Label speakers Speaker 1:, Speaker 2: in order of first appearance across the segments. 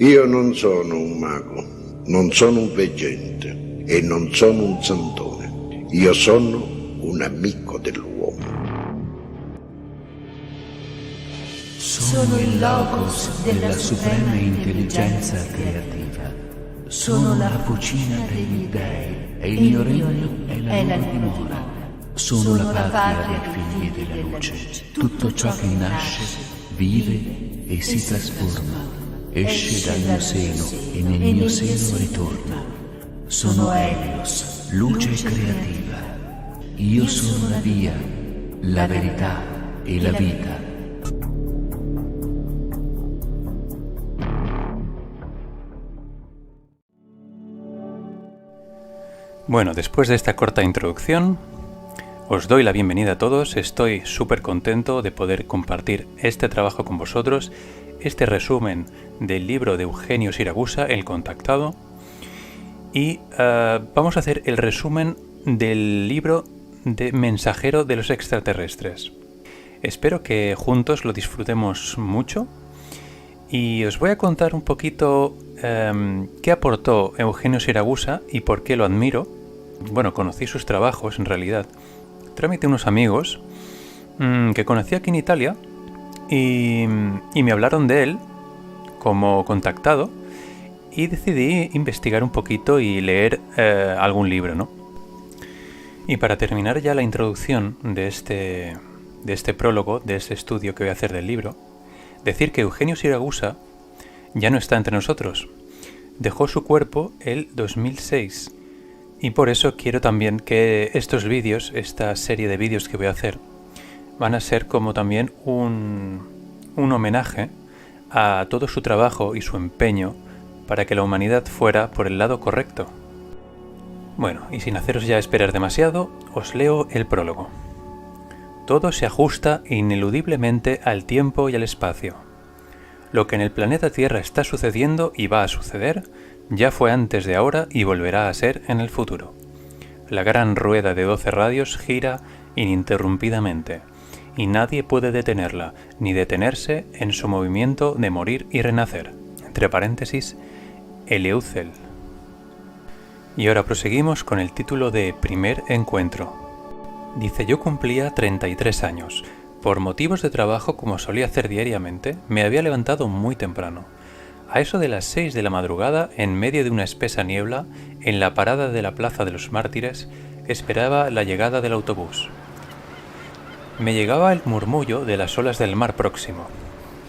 Speaker 1: Io non sono un mago, non sono un veggente e non sono un santone. Io sono un amico dell'uomo.
Speaker 2: Sono il logos della suprema intelligenza creativa. Sono la fucina degli dei e il mio regno è la loro dimora. Sono la patria dei figli della luce. Tutto ciò che nasce, vive e si trasforma. Esce dal mio seno e nel mio seno ritorna. Sono Helios, luce creativa. Io sono la via, la verità e la vita.
Speaker 3: Bueno, después de esta corta introducción, os doy la bienvenida a todos. Estoy súper contento de poder compartir este trabajo con vosotros, este resumen del libro de Eugenio Siragusa, El Contactado, y vamos a hacer el resumen del libro de Mensajero de los Extraterrestres. Espero que juntos lo disfrutemos mucho y os voy a contar un poquito qué aportó Eugenio Siragusa y por qué lo admiro. Bueno, conocí sus trabajos en realidad. Trámite unos amigos que conocí aquí en Italia y me hablaron de él como contactado y decidí investigar un poquito y leer algún libro, ¿no? Y para terminar ya la introducción de este prólogo, de este estudio que voy a hacer del libro, decir que Eugenio Siragusa ya no está entre nosotros. Dejó su cuerpo el 2006 y por eso quiero también que estos vídeos, esta serie de vídeos que voy a hacer, van a ser como también un homenaje a todo su trabajo y su empeño para que la humanidad fuera por el lado correcto. Bueno, y sin haceros ya esperar demasiado, os leo el prólogo. Todo se ajusta ineludiblemente al tiempo y al espacio. Lo que en el planeta Tierra está sucediendo y va a suceder, ya fue antes de ahora y volverá a ser en el futuro. La gran rueda de 12 radios gira ininterrumpidamente, y nadie puede detenerla, ni detenerse en su movimiento de morir y renacer. Entre paréntesis, Eleucel. Y ahora proseguimos con el título de Primer Encuentro. Dice: yo cumplía 33 años. Por motivos de trabajo, como solía hacer diariamente, me había levantado muy temprano. A eso de las 6 de la madrugada, en medio de una espesa niebla, en la parada de la Plaza de los Mártires, esperaba la llegada del autobús. Me llegaba el murmullo de las olas del mar próximo.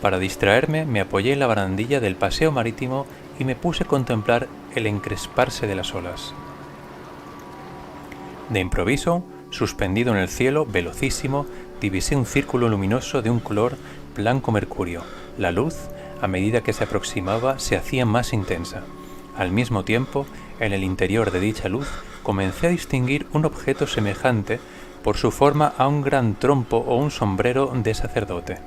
Speaker 3: Para distraerme, me apoyé en la barandilla del paseo marítimo y me puse a contemplar el encresparse de las olas. De improviso, suspendido en el cielo, velocísimo, divisé un círculo luminoso de un color blanco mercurio. La luz, a medida que se aproximaba, se hacía más intensa. Al mismo tiempo, en el interior de dicha luz, comencé a distinguir un objeto semejante por su forma a un gran trompo o un sombrero de sacerdote.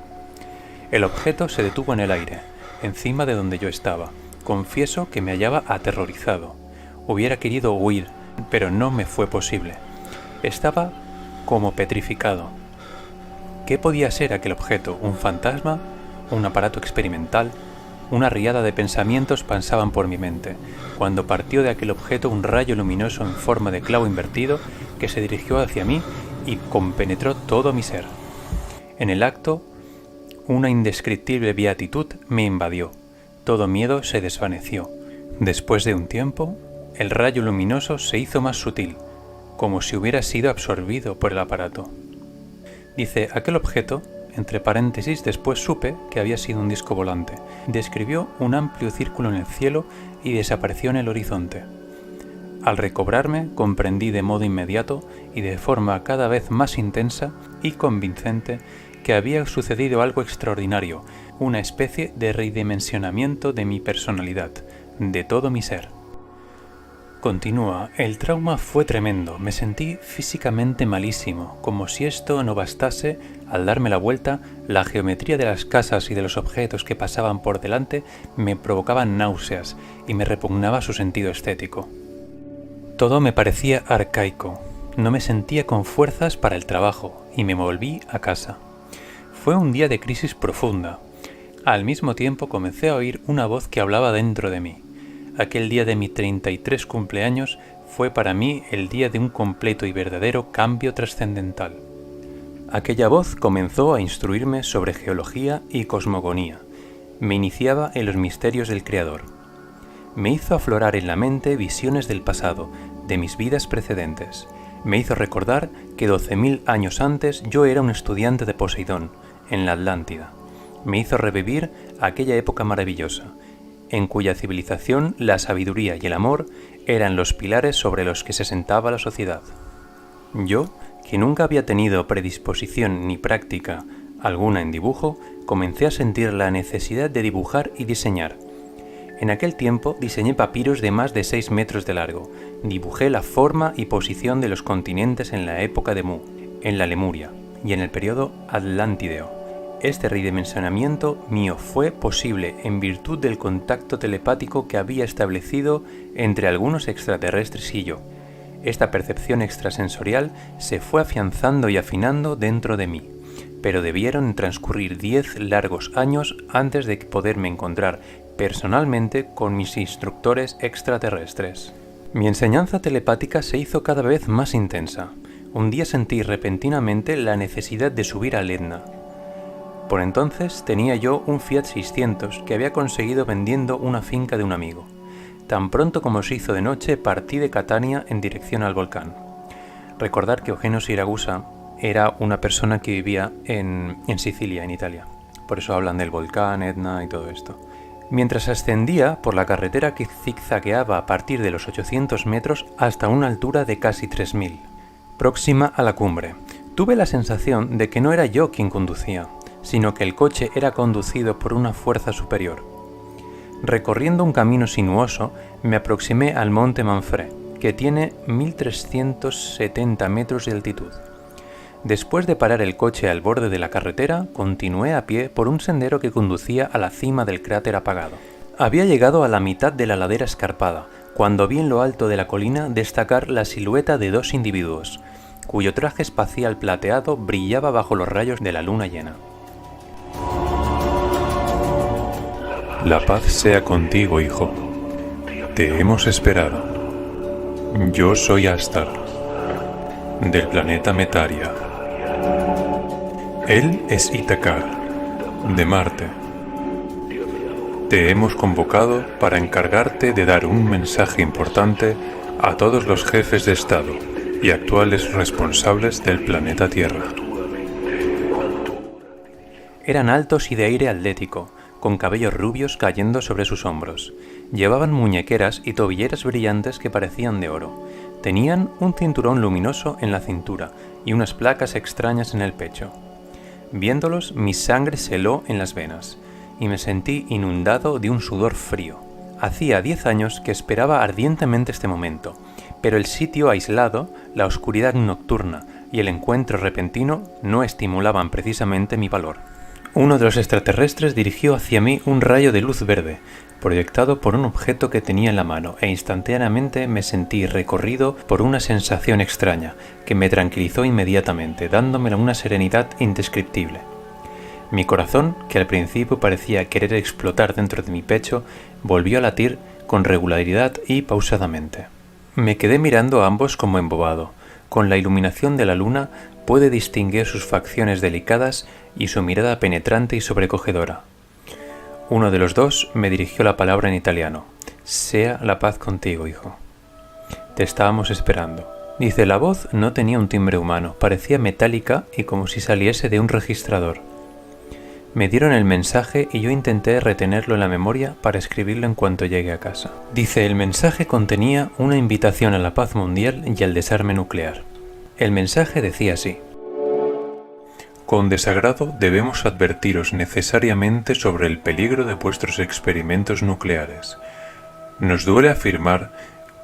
Speaker 3: El objeto se detuvo en el aire, encima de donde yo estaba. Confieso que me hallaba aterrorizado. Hubiera querido huir, pero no me fue posible. Estaba como petrificado. ¿Qué podía ser aquel objeto? ¿Un fantasma? ¿Un aparato experimental? Una riada de pensamientos pasaban por mi mente, cuando partió de aquel objeto un rayo luminoso en forma de clavo invertido que se dirigió hacia mí y compenetró todo mi ser. En el acto, una indescriptible beatitud me invadió. Todo miedo se desvaneció. Después de un tiempo, el rayo luminoso se hizo más sutil, como si hubiera sido absorbido por el aparato. Dice, aquel objeto, entre paréntesis, después supe que había sido un disco volante. Describió un amplio círculo en el cielo y desapareció en el horizonte. Al recobrarme, comprendí de modo inmediato y de forma cada vez más intensa y convincente que había sucedido algo extraordinario, una especie de redimensionamiento de mi personalidad, de todo mi ser. Continúa, el trauma fue tremendo, me sentí físicamente malísimo, como si esto no bastase, al darme la vuelta, la geometría de las casas y de los objetos que pasaban por delante me provocaban náuseas y me repugnaba su sentido estético. Todo me parecía arcaico, no me sentía con fuerzas para el trabajo y me volví a casa. Fue un día de crisis profunda. Al mismo tiempo comencé a oír una voz que hablaba dentro de mí. Aquel día de mi 33 cumpleaños fue para mí el día de un completo y verdadero cambio trascendental. Aquella voz comenzó a instruirme sobre geología y cosmogonía. Me iniciaba en los misterios del Creador. Me hizo aflorar en la mente visiones del pasado, de mis vidas precedentes. Me hizo recordar que 12.000 años antes yo era un estudiante de Poseidón, en la Atlántida. Me hizo revivir aquella época maravillosa, en cuya civilización la sabiduría y el amor eran los pilares sobre los que se sentaba la sociedad. Yo, que nunca había tenido predisposición ni práctica alguna en dibujo, comencé a sentir la necesidad de dibujar y diseñar. En aquel tiempo diseñé papiros de más de 6 metros de largo, dibujé la forma y posición de los continentes en la época de Mu, en la Lemuria y en el periodo Atlántideo. Este redimensionamiento mío fue posible en virtud del contacto telepático que había establecido entre algunos extraterrestres y yo. Esta percepción extrasensorial se fue afianzando y afinando dentro de mí, pero debieron transcurrir 10 largos años antes de poderme encontrar personalmente con mis instructores extraterrestres. Mi enseñanza telepática se hizo cada vez más intensa. Un día sentí repentinamente la necesidad de subir al Etna. Por entonces tenía yo un Fiat 600 que había conseguido vendiendo una finca de un amigo. Tan pronto como se hizo de noche partí de Catania en dirección al volcán. Recordar que Eugenio Siragusa era una persona que vivía en Sicilia, en Italia. Por eso hablan del volcán, Etna y todo esto. Mientras ascendía por la carretera que zigzagueaba a partir de los 800 metros hasta una altura de casi 3000, próxima a la cumbre, tuve la sensación de que no era yo quien conducía, sino que el coche era conducido por una fuerza superior. Recorriendo un camino sinuoso, me aproximé al monte Manfré, que tiene 1370 metros de altitud. Después de parar el coche al borde de la carretera, continué a pie por un sendero que conducía a la cima del cráter apagado. Había llegado a la mitad de la ladera escarpada, cuando vi en lo alto de la colina destacar la silueta de 2 individuos, cuyo traje espacial plateado brillaba bajo los rayos de la luna llena.
Speaker 4: La paz sea contigo, hijo. Te hemos esperado. Yo soy Astar, del planeta Metaria. Él es Itacar, de Marte. Te hemos convocado para encargarte de dar un mensaje importante a todos los jefes de Estado y actuales responsables del planeta Tierra.
Speaker 3: Eran altos y de aire atlético, con cabellos rubios cayendo sobre sus hombros. Llevaban muñequeras y tobilleras brillantes que parecían de oro. Tenían un cinturón luminoso en la cintura y unas placas extrañas en el pecho. Viéndolos, mi sangre se heló en las venas y me sentí inundado de un sudor frío. Hacía 10 años que esperaba ardientemente este momento, pero el sitio aislado, la oscuridad nocturna y el encuentro repentino no estimulaban precisamente mi valor. Uno de los extraterrestres dirigió hacia mí un rayo de luz verde, proyectado por un objeto que tenía en la mano, e instantáneamente me sentí recorrido por una sensación extraña, que me tranquilizó inmediatamente, dándome una serenidad indescriptible. Mi corazón, que al principio parecía querer explotar dentro de mi pecho, volvió a latir con regularidad y pausadamente. Me quedé mirando a ambos como embobado. Con la iluminación de la luna pude distinguir sus facciones delicadas y su mirada penetrante y sobrecogedora. Uno de los dos me dirigió la palabra en italiano. «Sea la paz contigo, hijo. Te estábamos esperando». Dice, la voz no tenía un timbre humano, parecía metálica y como si saliese de un registrador. Me dieron el mensaje y yo intenté retenerlo en la memoria para escribirlo en cuanto llegue a casa. Dice, el mensaje contenía una invitación a la paz mundial y al desarme nuclear. El mensaje decía así:
Speaker 4: Con desagrado debemos advertiros necesariamente sobre el peligro de vuestros experimentos nucleares. Nos duele afirmar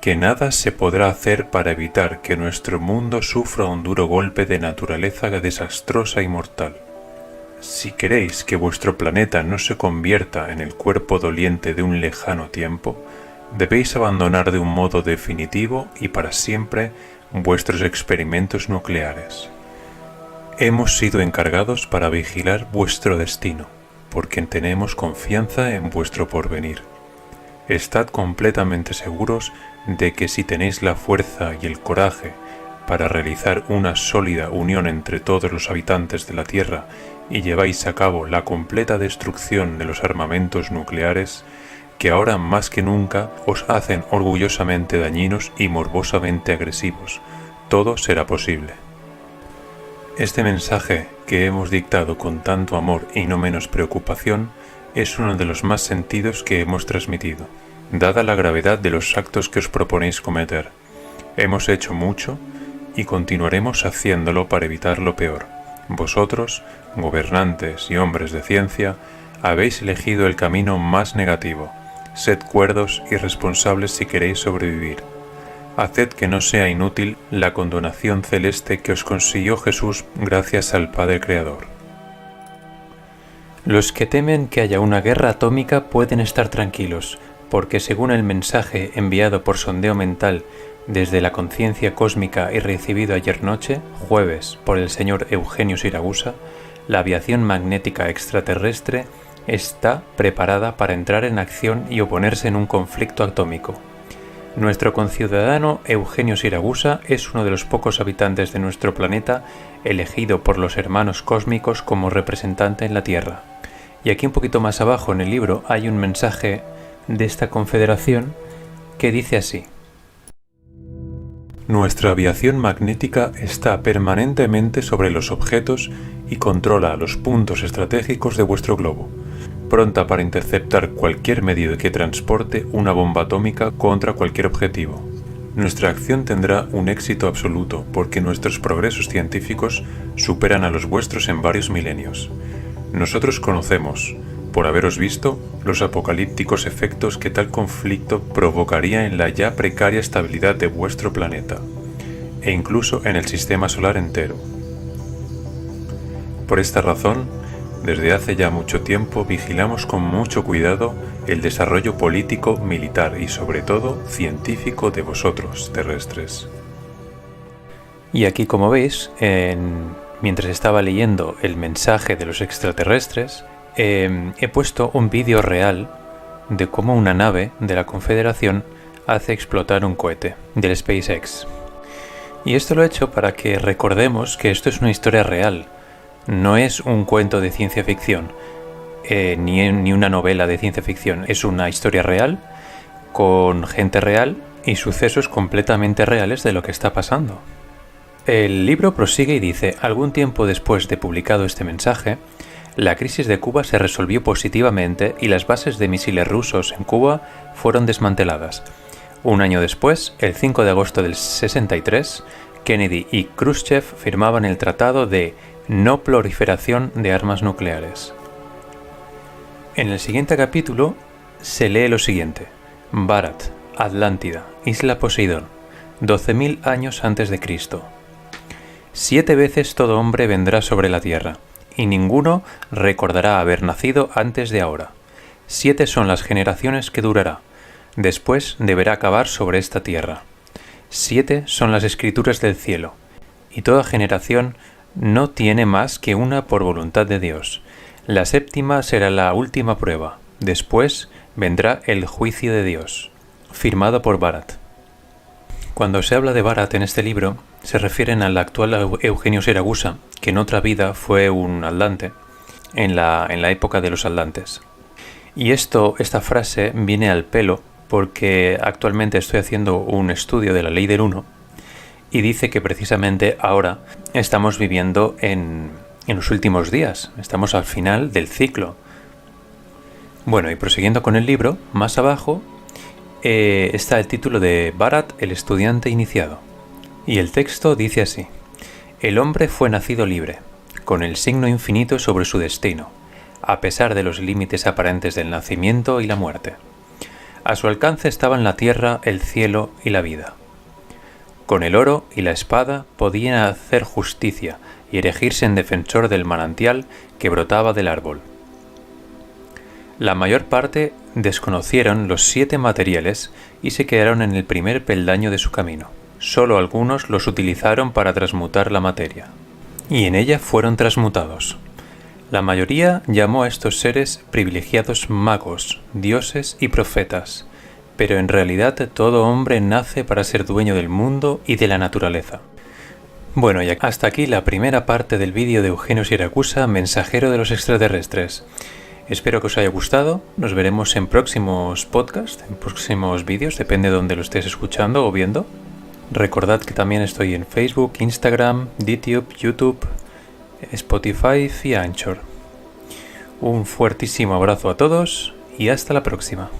Speaker 4: que nada se podrá hacer para evitar que nuestro mundo sufra un duro golpe de naturaleza desastrosa y mortal. Si queréis que vuestro planeta no se convierta en el cuerpo doliente de un lejano tiempo, debéis abandonar de un modo definitivo y para siempre vuestros experimentos nucleares. Hemos sido encargados para vigilar vuestro destino. porque tenemos confianza en vuestro porvenir. Estad completamente seguros de que si tenéis la fuerza y el coraje para realizar una sólida unión entre todos los habitantes de la Tierra y lleváis a cabo la completa destrucción de los armamentos nucleares, que ahora más que nunca os hacen orgullosamente dañinos y morbosamente agresivos, todo será posible. Este mensaje que hemos dictado con tanto amor y no menos preocupación es uno de los más sentidos que hemos transmitido, dada la gravedad de los actos que os proponéis cometer. Hemos hecho mucho y continuaremos haciéndolo para evitar lo peor. Vosotros, gobernantes y hombres de ciencia, habéis elegido el camino más negativo. Sed cuerdos y responsables si queréis sobrevivir. Haced que no sea inútil la condonación celeste que os consiguió Jesús gracias al Padre Creador.
Speaker 3: Los que temen que haya una guerra atómica pueden estar tranquilos, porque según el mensaje enviado por sondeo mental desde la conciencia cósmica y recibido ayer noche, jueves, por el señor Eugenio Siragusa, la aviación magnética extraterrestre está preparada para entrar en acción y oponerse en un conflicto atómico. Nuestro conciudadano Eugenio Siragusa es uno de los pocos habitantes de nuestro planeta elegido por los hermanos cósmicos como representante en la Tierra. Y aquí un poquito más abajo en el libro hay un mensaje de esta confederación que dice así:
Speaker 4: Nuestra aviación magnética está permanentemente sobre los objetos y controla los puntos estratégicos de vuestro globo, pronta para interceptar cualquier medio que transporte una bomba atómica contra cualquier objetivo. Nuestra acción tendrá un éxito absoluto porque nuestros progresos científicos superan a los vuestros en varios milenios. Nosotros conocemos, por haberos visto, los apocalípticos efectos que tal conflicto provocaría en la ya precaria estabilidad de vuestro planeta, e incluso en el sistema solar entero. Por esta razón, desde hace ya mucho tiempo vigilamos con mucho cuidado el desarrollo político, militar y sobre todo científico de vosotros, terrestres.
Speaker 3: Y aquí, como veis, mientras estaba leyendo el mensaje de los extraterrestres, he puesto un vídeo real de cómo una nave de la Confederación hace explotar un cohete del SpaceX. Y esto lo he hecho para que recordemos que esto es una historia real. No es un cuento de ciencia ficción, ni una novela de ciencia ficción. Es una historia real, con gente real y sucesos completamente reales de lo que está pasando. El libro prosigue y dice: algún tiempo después de publicado este mensaje, la crisis de Cuba se resolvió positivamente y las bases de misiles rusos en Cuba fueron desmanteladas. Un año después, el 5 de agosto del 63, Kennedy y Khrushchev firmaban el Tratado de No Proliferación de Armas Nucleares. En el siguiente capítulo se lee lo siguiente: Bharat, Atlántida, Isla Poseidón, 12.000 años antes de Cristo. 7 veces todo hombre vendrá sobre la tierra, y ninguno recordará haber nacido antes de ahora. 7 son las generaciones que durará. Después deberá acabar sobre esta tierra. 7 son las escrituras del cielo, y toda generación no tiene más que una por voluntad de Dios. La 7ª será la última prueba. Después vendrá el juicio de Dios. Firmado por Bharat. Cuando se habla de Bharat en este libro, se refieren al actual Eugenio Siragusa, que en otra vida fue un atlante, en la época de los atlantes. Y esta frase viene al pelo porque actualmente estoy haciendo un estudio de la ley del 1 y dice que precisamente ahora estamos viviendo en los últimos días, estamos al final del ciclo. Bueno, y prosiguiendo con el libro, más abajo está el título de Bharat, el estudiante iniciado. Y el texto dice así: el hombre fue nacido libre, con el signo infinito sobre su destino, a pesar de los límites aparentes del nacimiento y la muerte. A su alcance estaban la tierra, el cielo y la vida. Con el oro y la espada podía hacer justicia y erigirse en defensor del manantial que brotaba del árbol. La mayor parte desconocieron los 7 materiales y se quedaron en el primer peldaño de su camino. Solo algunos los utilizaron para transmutar la materia, y en ella fueron transmutados. La mayoría llamó a estos seres privilegiados magos, dioses y profetas, pero en realidad todo hombre nace para ser dueño del mundo y de la naturaleza. Bueno, y hasta aquí la primera parte del vídeo de Eugenio Siracusa, mensajero de los extraterrestres. Espero que os haya gustado, nos veremos en próximos podcasts, en próximos vídeos, depende de donde lo estés escuchando o viendo. Recordad que también estoy en Facebook, Instagram, DTube, YouTube, Spotify y Anchor. Un fuertísimo abrazo a todos y hasta la próxima.